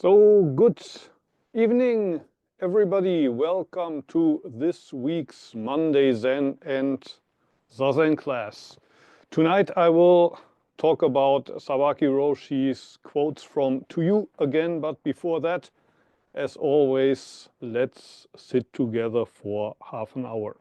So, good evening, everybody. Welcome to this week's Monday Zen and Zazen class. Tonight I will talk about Sawaki Roshi's quotes from To You again, but before that, as always, let's sit together for half an hour.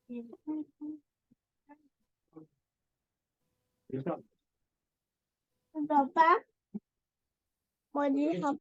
Papa, what do you have?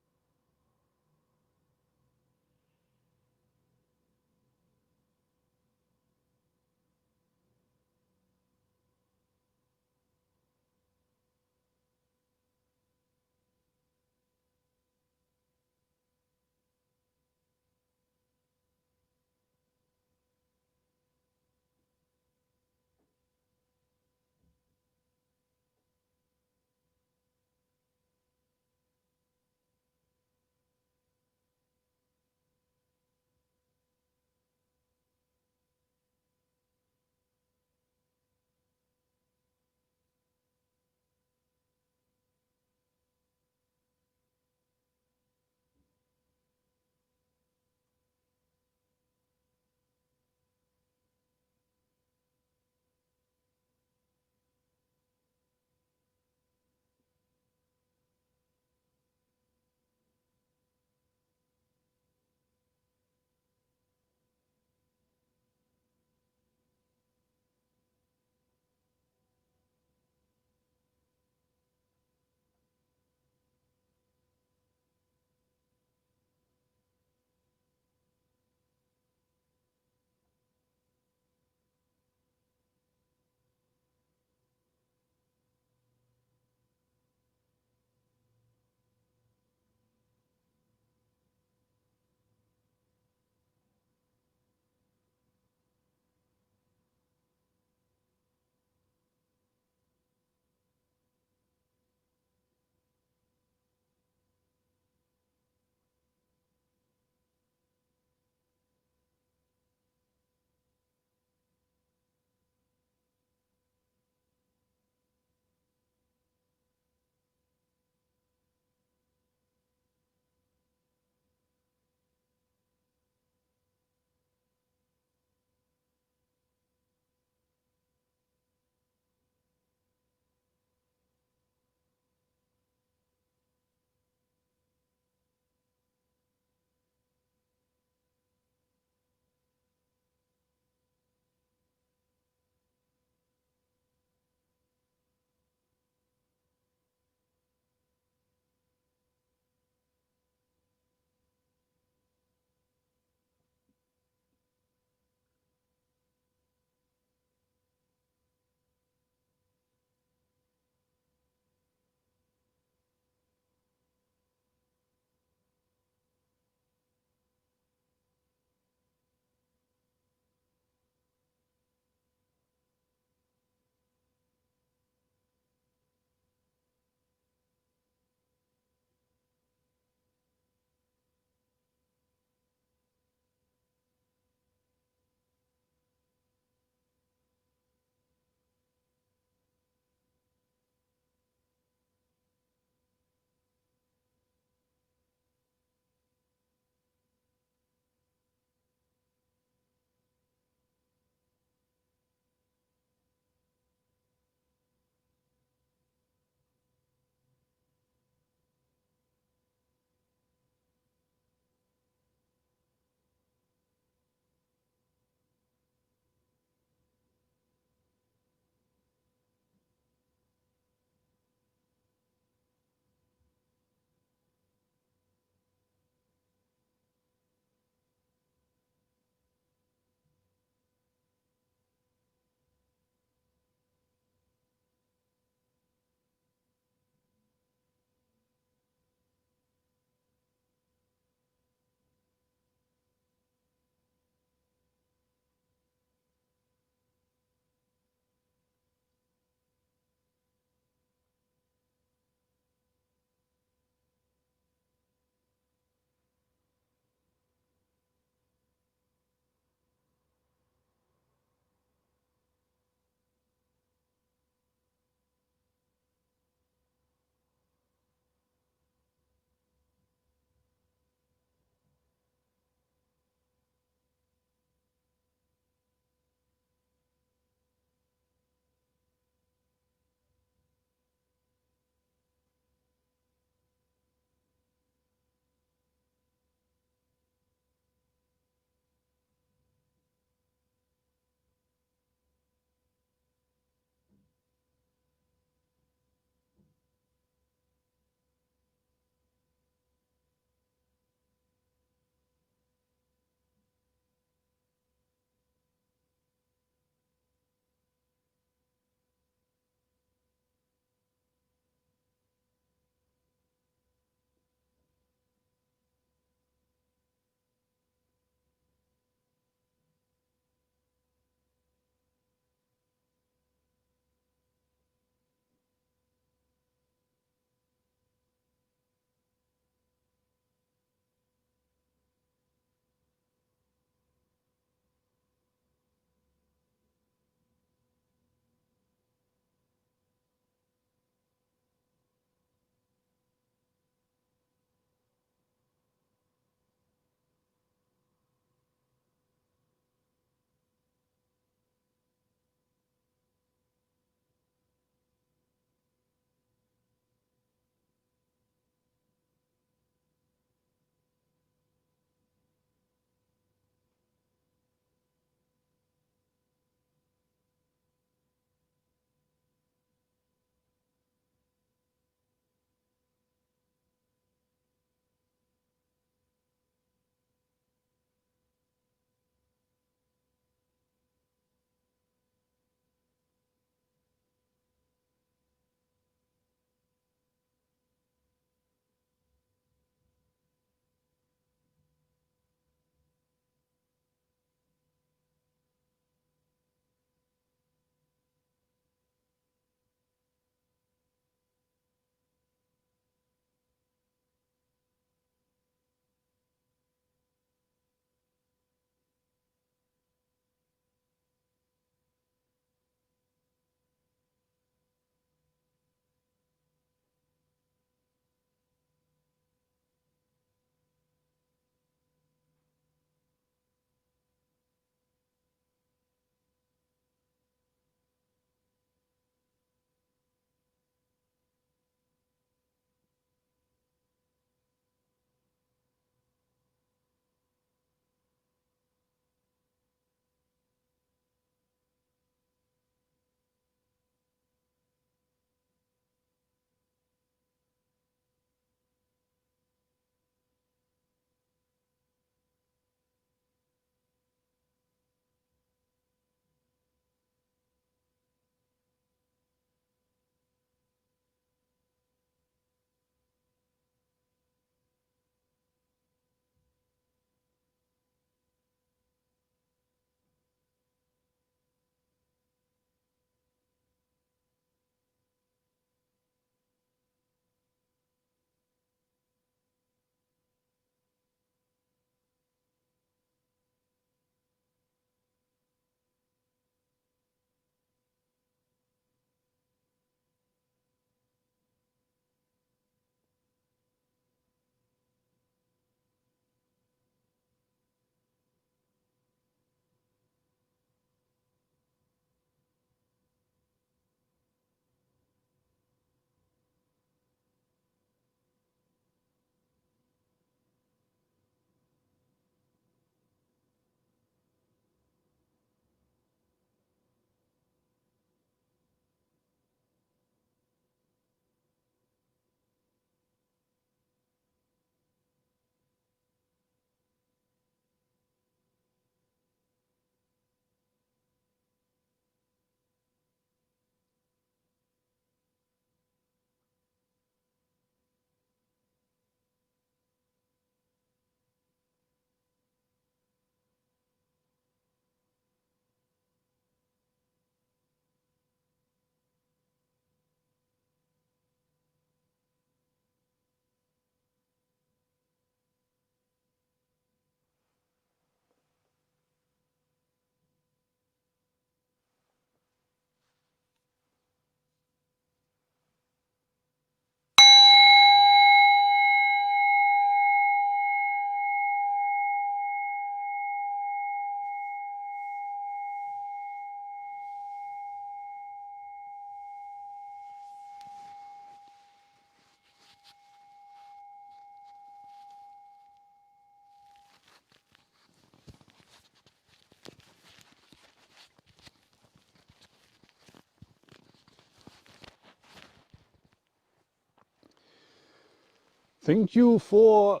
Thank you for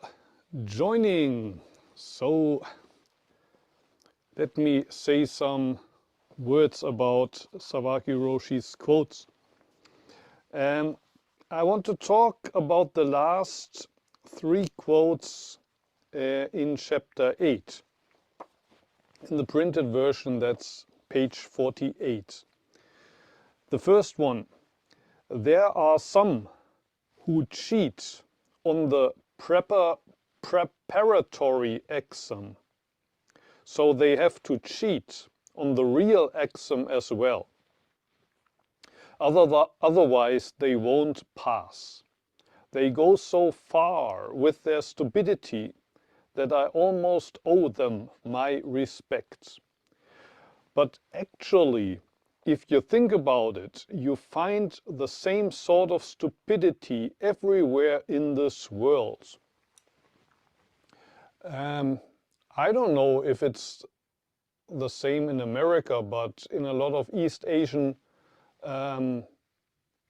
joining. So let me say some words about Sawaki Roshi's quotes. I want to talk about the last 3 quotes in chapter 8. In the printed version, that's page 48. The first one: there are some who cheat on the preparatory exam, so they have to cheat on the real exam as well. Otherwise, they won't pass. They go so far with their stupidity that I almost owe them my respect. But actually, if you think about it, you find the same sort of stupidity everywhere in this world. I don't know if it's the same in America, but in a lot of East Asian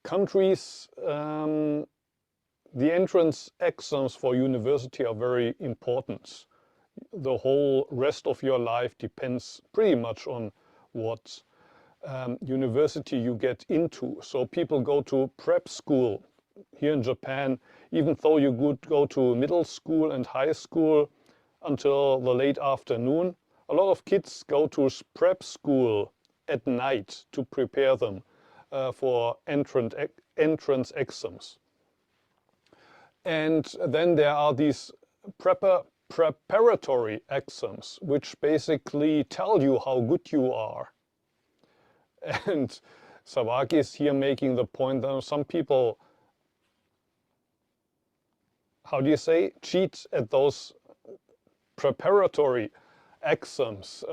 countries, the entrance exams for university are very important. The whole rest of your life depends pretty much on what university you get into. So people go to prep school here in Japan, even though you would go to middle school and high school until the late afternoon. A lot of kids go to prep school at night to prepare them for entrance exams. And then there are these preparatory exams, which basically tell you how good you are. And Sawaki is here making the point that some people, how do you say, cheat at those preparatory exams,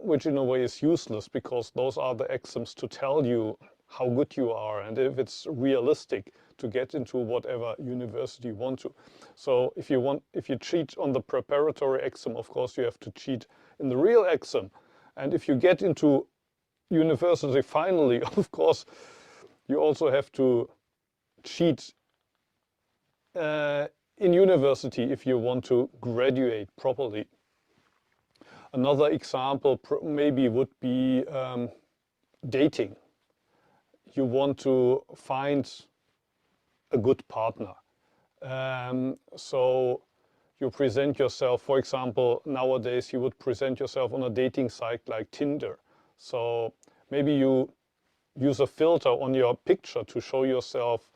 which in a way is useless, because those are the exams to tell you how good you are and if it's realistic to get into whatever university you want to. So if you cheat on the preparatory exam, of course you have to cheat in the real exam. And if you get into university finally, of course you also have to cheat in university if you want to graduate properly. Another example maybe would be dating. You want to find a good partner. So you present yourself, for example, nowadays you would present yourself on a dating site like Tinder. So maybe you use a filter on your picture to show yourself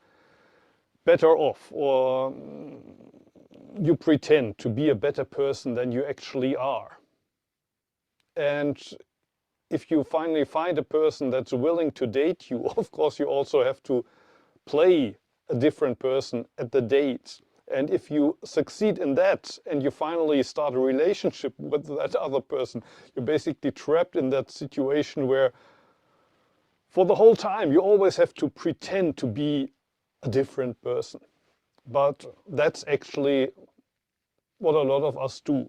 better off, or you pretend to be a better person than you actually are. And if you finally find a person that's willing to date you, of course you also have to play a different person at the date. And if you succeed in that and you finally start a relationship with that other person, you're basically trapped in that situation where for the whole time you always have to pretend to be a different person. But that's actually what a lot of us do.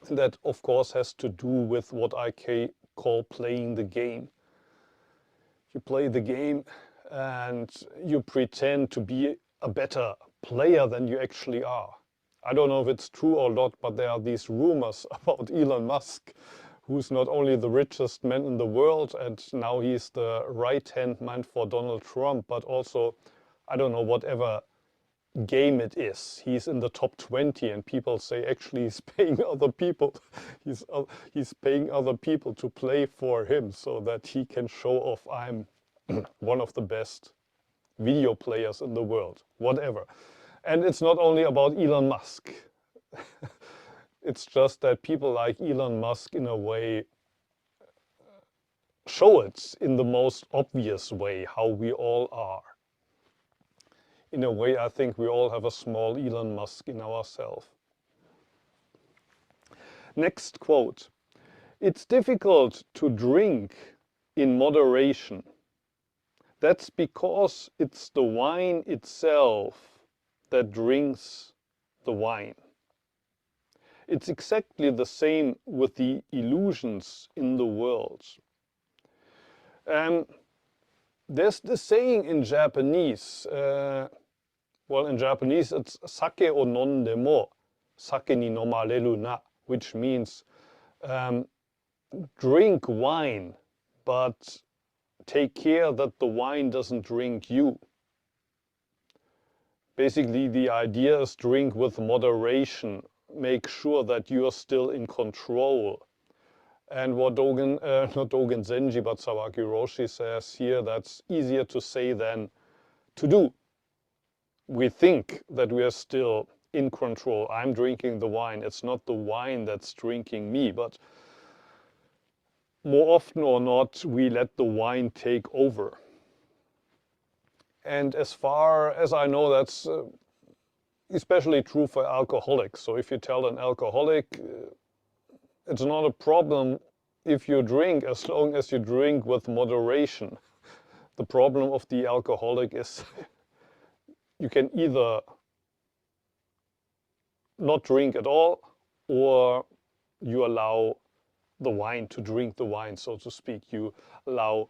And that of course has to do with what I call playing the game. You play the game and you pretend to be a better player than you actually are. I don't know if it's true or not, but there are these rumors about Elon Musk, who's not only the richest man in the world and now he's the right-hand man for Donald Trump, but also, I don't know, whatever game it is, he's in the top 20, and people say actually he's paying other people he's paying other people to play for him so that he can show off, I'm one of the best video players in the world, whatever. And it's not only about Elon Musk. It's just that people like Elon Musk in a way show it in the most obvious way how we all are. In a way, I think we all have a small Elon Musk in ourselves. Next quote: it's difficult to drink in moderation. That's because it's the wine itself that drinks the wine. It's exactly the same with the illusions in the world. There's this saying in Japanese, Well, in Japanese it's sake o nondemo, sake ni nomareru na, which means drink wine, but take care that the wine doesn't drink you. Basically, the idea is drink with moderation. Make sure that you are still in control. And what Dogen, not Dogen Zenji, but Sawaki Roshi says here, that's easier to say than to do. We think that we are still in control. I'm drinking the wine. It's not the wine that's drinking me, but more often or not, we let the wine take over. And as far as I know, that's especially true for alcoholics. So if you tell an alcoholic, it's not a problem if you drink, as long as you drink with moderation. The problem of the alcoholic is you can either not drink at all, or you allow the wine to drink the wine, so to speak. You allow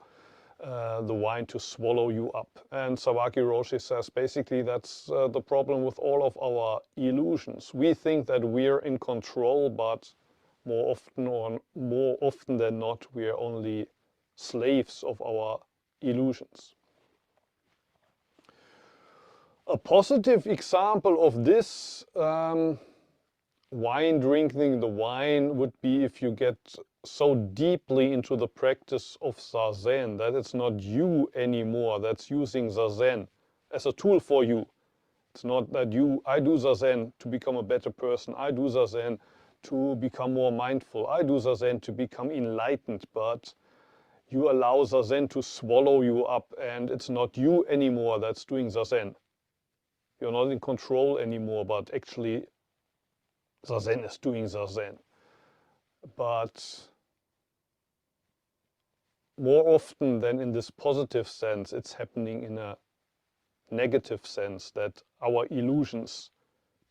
the wine to swallow you up. And Sawaki Roshi says basically that's the problem with all of our illusions. We think that we're in control, but more often than not, we're only slaves of our illusions. A positive example of this wine drinking the wine would be if you get so deeply into the practice of Zazen that it's not you anymore that's using Zazen as a tool for you. It's not that I do Zazen to become a better person, I do Zazen to become more mindful, I do Zazen to become enlightened, but you allow Zazen to swallow you up, and it's not you anymore that's doing Zazen. You're not in control anymore, but actually Zazen is doing Zazen. But more often than in this positive sense, it's happening in a negative sense, that our illusions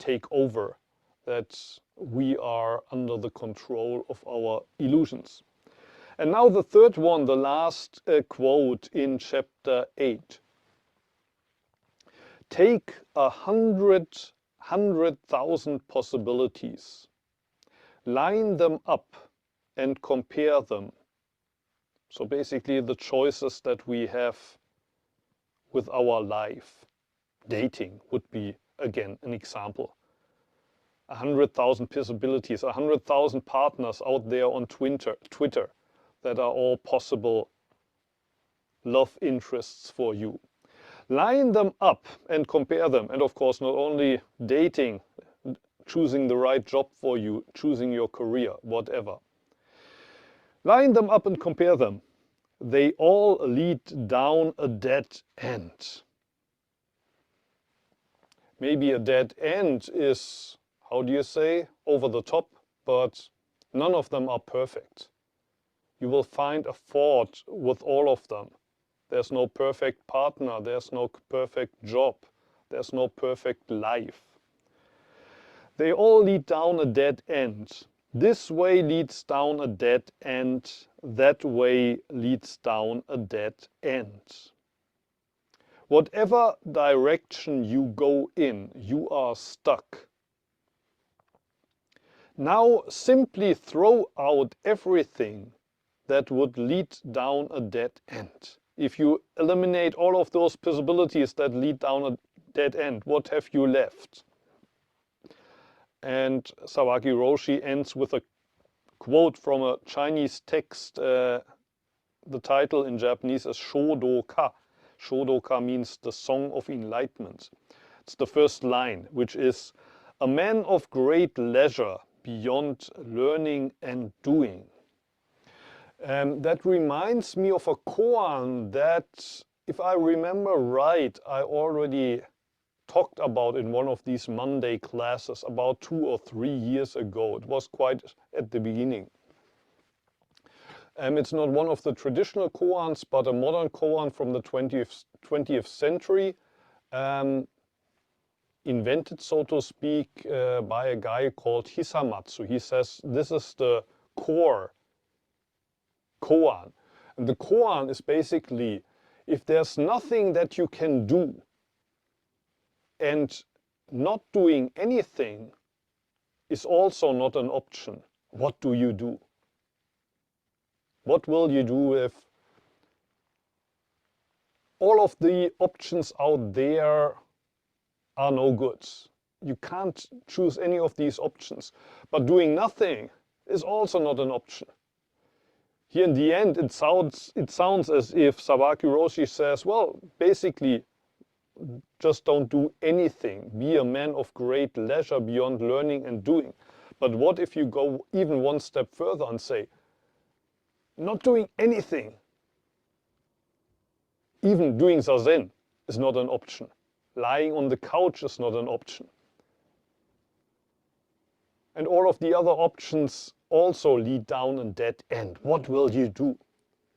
take over, that we are under the control of our illusions. And now the third one, the last quote in chapter 8. Take 100,000 possibilities, line them up and compare them. So basically the choices that we have with our life. Dating would be, again, an example. 100,000 possibilities, 100,000 partners out there on Twitter that are all possible love interests for you. Line them up and compare them. And of course, not only dating, choosing the right job for you, choosing your career, whatever. Line them up and compare them. They all lead down a dead end. Maybe a dead end is, how do you say, over the top, but none of them are perfect. You will find a fault with all of them. There's no perfect partner, there's no perfect job, there's no perfect life. They all lead down a dead end. This way leads down a dead end, that way leads down a dead end. Whatever direction you go in, you are stuck. Now simply throw out everything that would lead down a dead end. If you eliminate all of those possibilities that lead down a dead end, what have you left? And Sawaki Roshi ends with a quote from a Chinese text. The title in Japanese is Shōdōka. Shōdōka means the song of enlightenment. It's the first line, which is, a man of great leisure beyond learning and doing. That reminds me of a koan that, if I remember right, I already talked about in one of these Monday classes about 2 or 3 years ago. It was quite at the beginning. It's not one of the traditional koans, but a modern koan from the 20th century, invented, so to speak, by a guy called Hisamatsu. He says this is the core koan. And the koan is basically, if there's nothing that you can do, And not doing anything is also not an option. What do you do? What will you do if all of the options out there are no good? You can't choose any of these options. But doing nothing is also not an option. Here in the end, it sounds as if Sawaki Roshi says, well, basically, just don't do anything. Be a man of great leisure beyond learning and doing. But what if you go even one step further and say, not doing anything, even doing Zazen is not an option. Lying on the couch is not an option. And all of the other options also lead down a dead end. What will you do?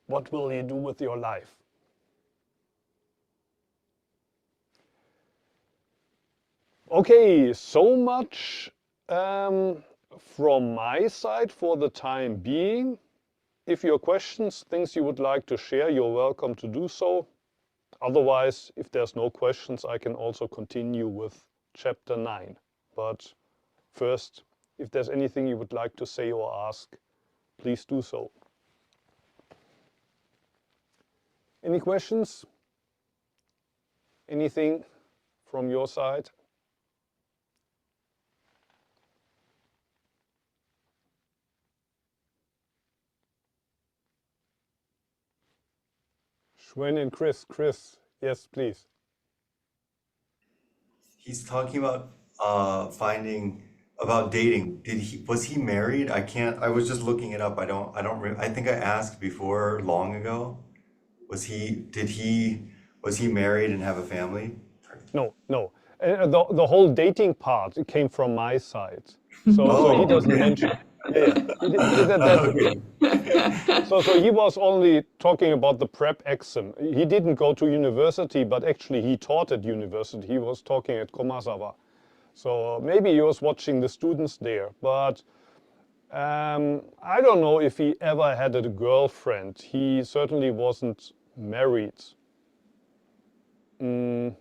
What will you do with your life? Okay, so much from my side for the time being. If you have questions, things you would like to share, you're welcome to do so. Otherwise, if there's no questions, I can also continue with chapter 9. But first, if there's anything you would like to say or ask, please do so. Any questions? Anything from your side? Shwen and Chris. Chris, yes, please. He's talking about finding about dating. Was he married? I was just looking it up. I think I asked before long ago. Was he married and have a family? No, no. The whole dating part, it came from my side. So he Oh, doesn't okay. mention. Yeah, he did that. Okay. So he was only talking about the prep exam. He didn't go to university, but actually he taught at university. He was talking at Komazawa. So maybe he was watching the students there. But I don't know if he ever had a girlfriend. He certainly wasn't married. He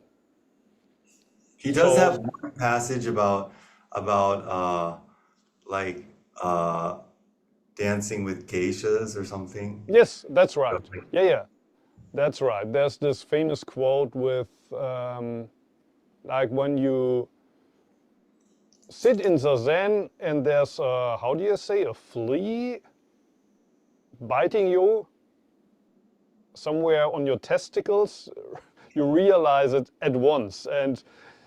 does So have one passage about like uh dancing with geishas or something. yes, that's right. Yeah, that's right. There's this famous quote with like when you sit in Zazen and there's how do you say, a flea biting you somewhere on your testicles, you realize it at once and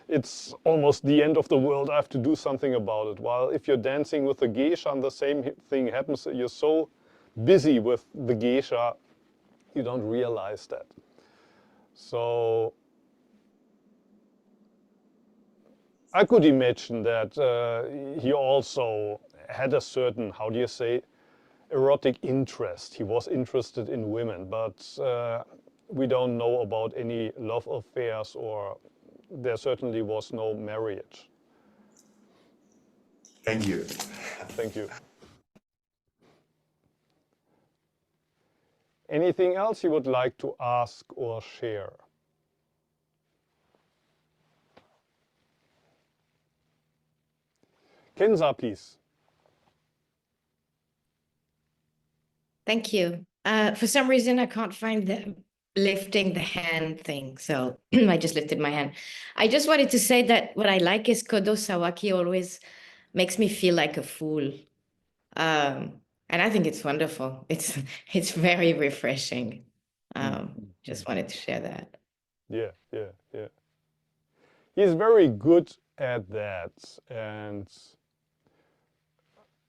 it's almost the end of the world. I have to do something about it. While if you're dancing with a geisha and the same thing happens, you're so busy with the geisha, you don't realize that. So I could imagine that he also had a certain, how do you say, erotic interest. He was interested in women, but we don't know about any love affairs, or there certainly was no marriage. Thank you. Thank you. Anything else you would like to ask or share? Kenza, please. Thank you. For some reason, I can't find the lifting the hand thing, so I just lifted my hand. I just wanted to say that what I like is Kodo Sawaki always makes me feel like a fool. And I think it's wonderful. It's very refreshing. Just wanted to share that. Yeah. He's very good at that, and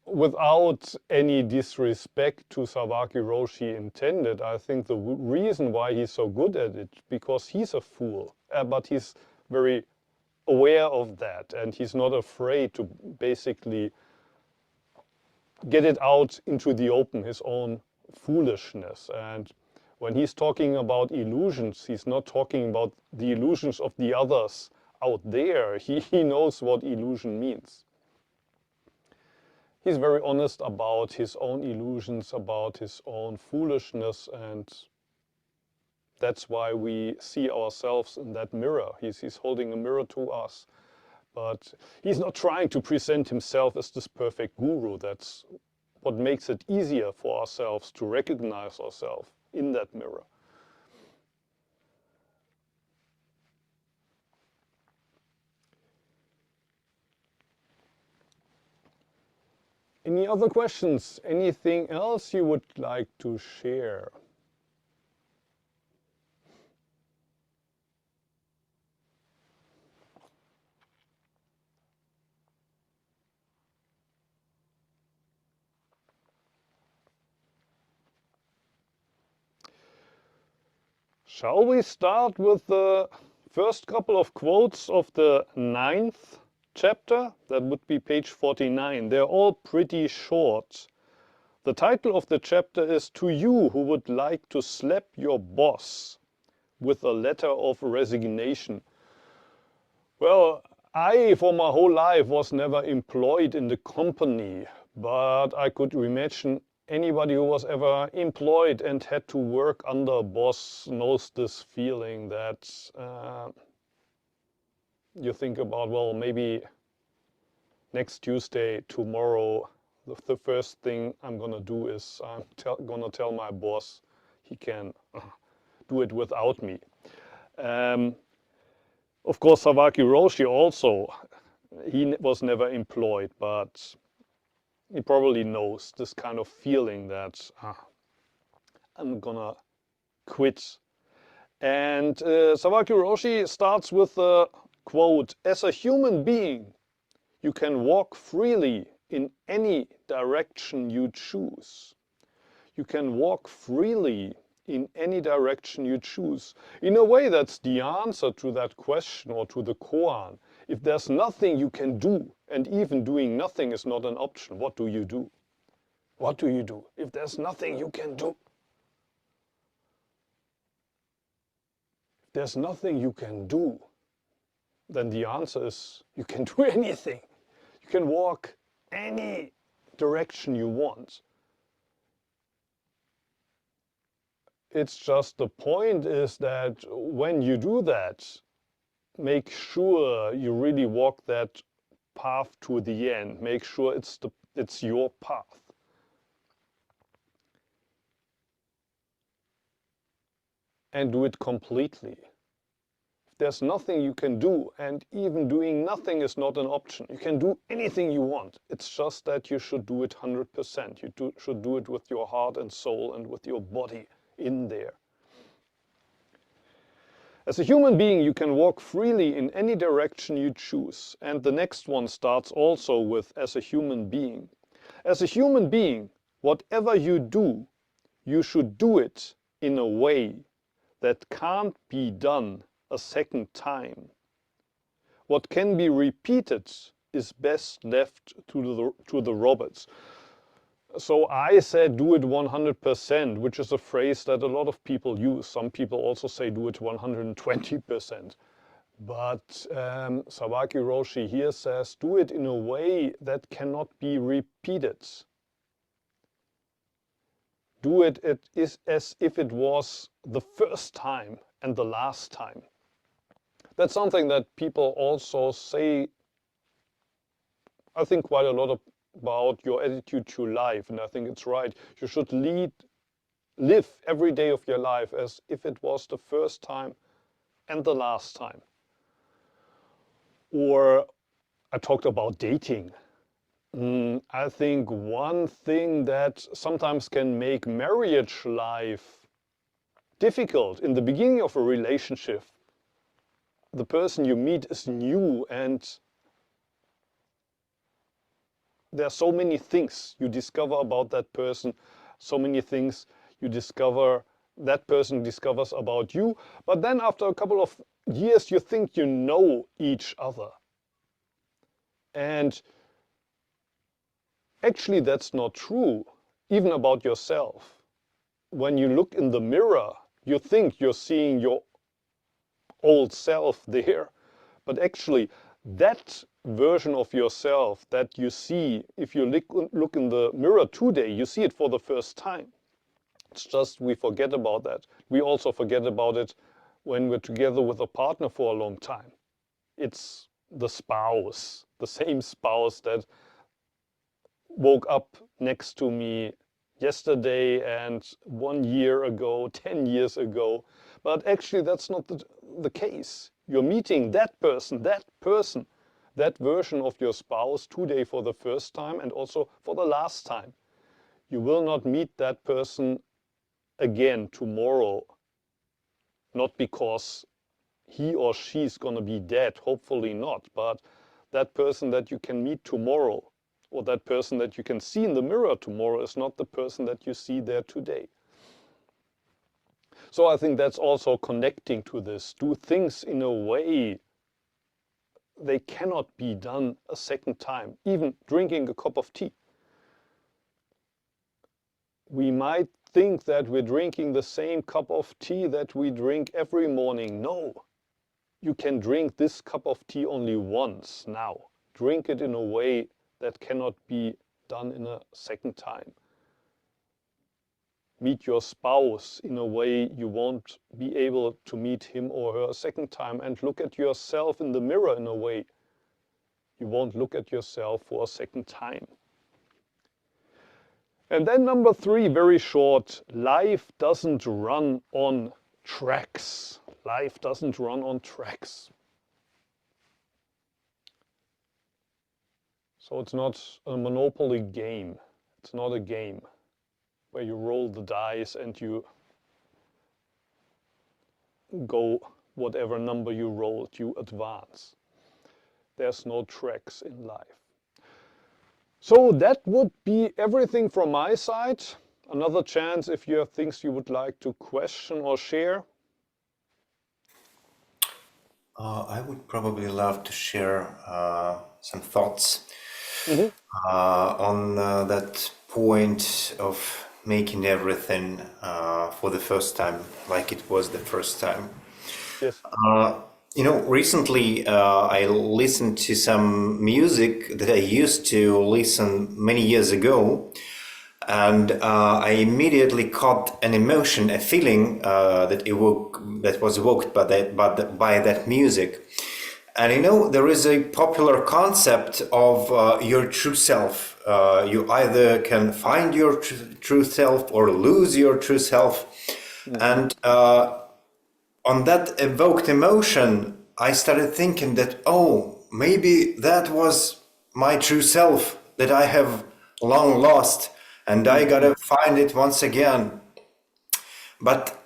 without any disrespect to Sawaki Roshi intended, I think the reason why he's so good at it, because he's a fool, but he's very aware of that, and he's not afraid to basically get it out into the open, his own foolishness. And when he's talking about illusions, he's not talking about the illusions of the others out there. He knows what illusion means. He's very honest about his own illusions, about his own foolishness, and That's why we see ourselves in that mirror. He's holding a mirror to us. But he's not trying to present himself as this perfect guru. That's what makes it easier for ourselves to recognize ourselves in that mirror. Any other questions? Anything else you would like to share? Shall we start with the first couple of quotes of the 9th chapter? That would be page 49. They're all pretty short. The title of the chapter is "To You Who Would Like to Slap Your Boss with a Letter of Resignation." Well, I, for my whole life, was never employed in the company, but I could imagine anybody who was ever employed and had to work under a boss knows this feeling that you think about, well, maybe next Tuesday, tomorrow, the first thing I'm gonna do is I'm gonna tell my boss he can do it without me. Of course, Sawaki Roshi also, he was never employed, but he probably knows this kind of feeling that I'm gonna quit. And Sawaki Roshi starts with a quote, "As a human being, you can walk freely in any direction you choose." You can walk freely in any direction you choose. In a way, that's the answer to that question, or to the koan. If there's nothing you can do, and even doing nothing is not an option, what do you do? What do you do if there's nothing you can do? If there's nothing you can do, then the answer is you can do anything. You can walk any direction you want. It's just the point is that when you do that, make sure you really walk that path to the end. Make sure it's your path. And do it completely. If there's nothing you can do, and even doing nothing is not an option, you can do anything you want. It's just that you should do it 100%. You should do it with your heart and soul and with your body in there. As a human being, you can walk freely in any direction you choose. And the next one starts also with "as a human being." As a human being, whatever you do, you should do it in a way that can't be done a second time. What can be repeated is best left to the robots. So I said do it 100%, which is a phrase that a lot of people use. Some people also say do it 120%. But Sawaki Roshi here says do it in a way that cannot be repeated. Do it as if it was the first time and the last time. That's something that people also say, I think, quite a lot about your attitude to life, and I think it's right. You should live every day of your life as if it was the first time and the last time. Or I talked about dating. I think one thing that sometimes can make marriage life difficult in the beginning of a relationship, the person you meet is new and there are so many things you discover about that person, so many things you discover, that person discovers about you. But then after a couple of years, you think you know each other. And actually, that's not true, even about yourself. When you look in the mirror, you think you're seeing your old self there. But actually, that version of yourself that you see, if you look in the mirror today, you see it for the first time. It's just we forget about that. We also forget about it when we're together with a partner for a long time. It's the spouse, the same spouse that woke up next to me yesterday and 1 year ago, 10 years ago. But actually that's not the case. You're meeting that person, that version of your spouse today for the first time and also for the last time. You will not meet that person again tomorrow, not because he or she is going to be dead, hopefully not, but that person that you can meet tomorrow or that person that you can see in the mirror tomorrow is not the person that you see there today. So I think that's also connecting to this. Do things in a way they cannot be done a second time, even drinking a cup of tea. We might think that we're drinking the same cup of tea that we drink every morning. No, you can drink this cup of tea only once now. Drink it in a way that cannot be done in a second time. Meet your spouse in a way you won't be able to meet him or her a second time, and look at yourself in the mirror in a way you won't look at yourself for a second time. And then number 3, very short, life doesn't run on tracks. Life doesn't run on tracks. So it's not a Monopoly game. It's not a game where you roll the dice and you go whatever number you rolled, you advance. There's no tracks in life. So that would be everything from my side. Another chance if you have things you would like to question or share. I would probably love to share some thoughts on that point of making everything for the first time, like it was the first time. Yes. Recently I listened to some music that I used to listen many years ago, and I immediately caught an emotion, a feeling that was evoked by that music. And there is a popular concept of your true self. You either can find your true self or lose your true self. And on that evoked emotion, I started thinking that, maybe that was my true self that I have long lost, and I gotta find it once again. But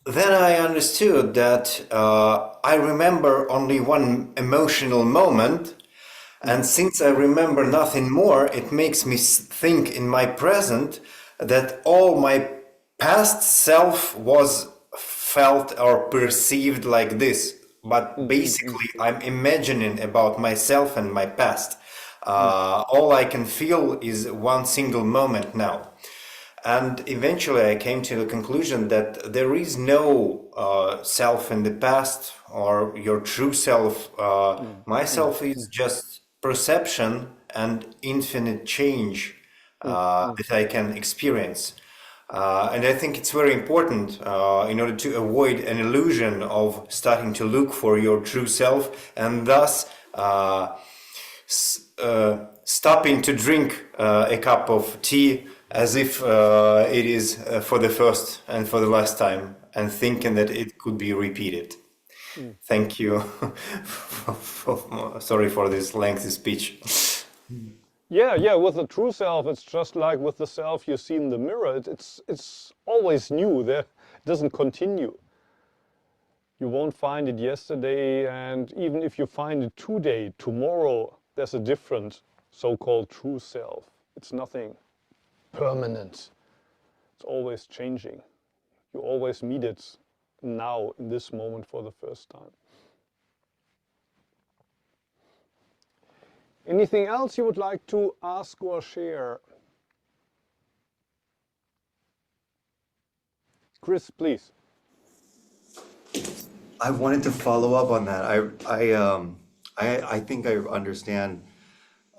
then I understood that I remember only one emotional moment, and since I remember nothing more, it makes me think in my present that all my past self was felt or perceived like this. But basically, I'm imagining about myself and my past. All I can feel is one single moment now. And eventually I came to the conclusion that there is no self in the past or your true self. Myself is just perception and infinite change that I can experience. And I think it's very important in order to avoid an illusion of starting to look for your true self and thus stopping to drink a cup of tea as if it is for the first and for the last time, and thinking that it could be repeated. Thank you. Sorry for this lengthy speech. Yeah, with the true self, it's just like with the self you see in the mirror. It's always new. It doesn't continue. You won't find it yesterday, and even if you find it today, tomorrow, there's a different so-called true self. It's nothing permanent. It's always changing. You always meet it now, in this moment, for the first time. Anything else you would like to ask or share? Chris, please. I wanted to follow up on that. I think I understand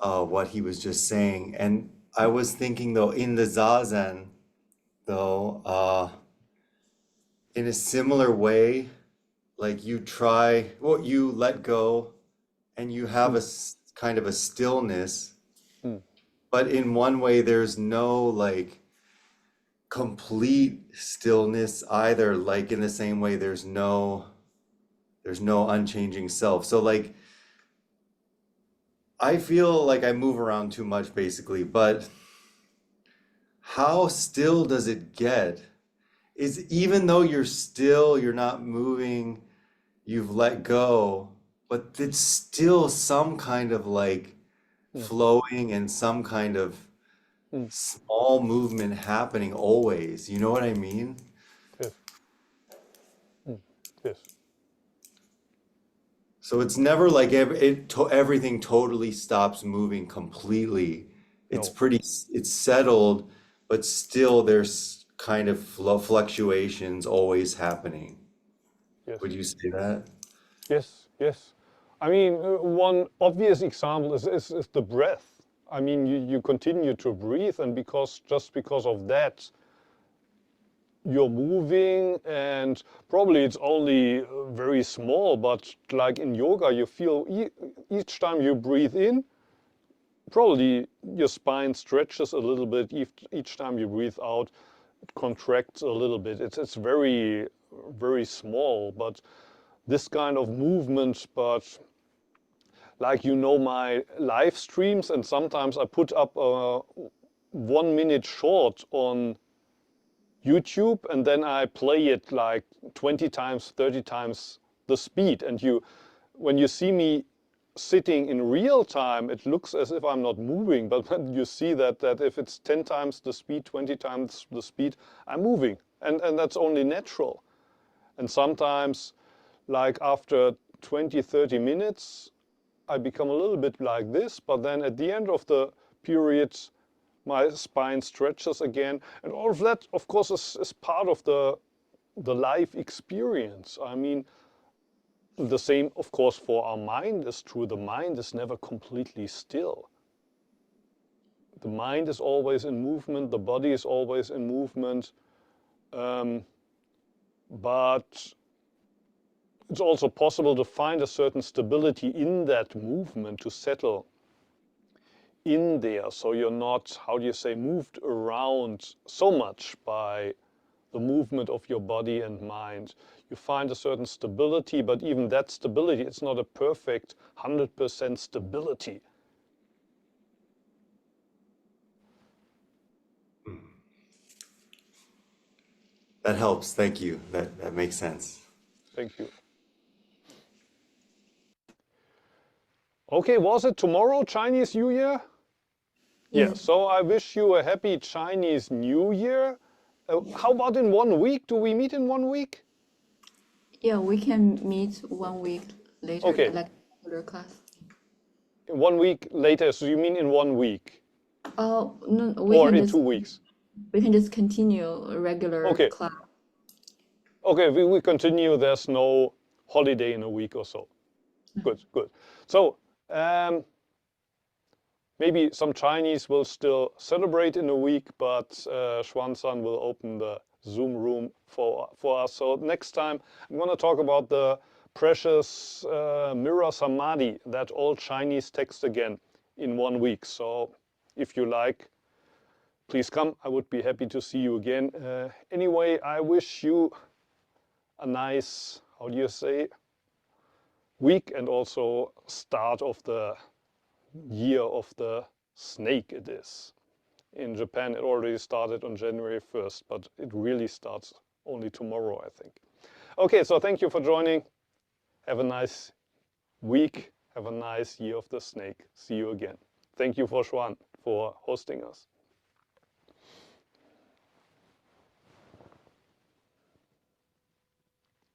what he was just saying, and I was thinking though in the Zazen, though. In a similar way, like you try, well, you let go and you have a kind of a stillness, Mm. but in one way, there's no like complete stillness either. Like in the same way, there's no unchanging self. So like, I feel like I move around too much basically, but how still does it get? Is even though you're still, you're not moving, you've let go, but it's still some kind of like Mm. flowing and some kind of Mm. small movement happening always. You know what I mean? Yes. Mm. Yes. So it's never like everything totally stops moving completely. It's No. it's settled, but still there's kind of fluctuations always happening. Yes. Would you say that? Yes. Yes. I mean, one obvious example is the breath. I mean, you continue to breathe, and just because of that, you're moving, and probably it's only very small, but like in yoga, you feel each time you breathe in, probably your spine stretches a little bit. Each time you breathe out, it contracts a little bit. It's very, very small, but this kind of movement, but like my live streams, and sometimes I put up a 1 minute short on YouTube, and then I play it like 20 times, 30 times the speed. And when you see me sitting in real time, it looks as if I'm not moving, but when you see that if it's 10 times the speed, 20 times the speed, I'm moving. And that's only natural. And sometimes, like after 20, 30 minutes, I become a little bit like this, but then at the end of the period, my spine stretches again. And all of that, of course, is part of the life experience. I mean, the same, of course, for our mind is true. The mind is never completely still. The mind is always in movement. The body is always in movement. But it's also possible to find a certain stability in that movement, to settle in there, so you're not, how do you say, moved around so much by the movement of your body and mind. You find a certain stability, but even that stability, it's not a perfect 100% stability. That helps. Thank you. That makes sense. Thank you. Okay, was it tomorrow Chinese New Year? Yeah, so I wish you a happy Chinese New Year. How about in 1 week? Do we meet in 1 week? Yeah, we can meet 1 week later, Okay. like regular class. 1 week later, so you mean in 1 week? Oh, no, we Or can in just 2 weeks? we can just continue a regular Okay. class. Okay, we continue. There's no holiday in a week or so. Good, good. So maybe some Chinese will still celebrate in a week, but Xuan-san will open the Zoom room for us. So next time I'm going to talk about the precious mirror samadhi, that old Chinese text again, in 1 week. So if you like, please come. I would be happy to see you again. Anyway, I wish you a nice, how do you say, week, and also start of the year of the snake it is. In Japan, it already started on January 1st, but it really starts only tomorrow, I think. Okay, so thank you for joining. Have a nice week. Have a nice year of the snake. See you again. Thank you for Xuan for hosting us.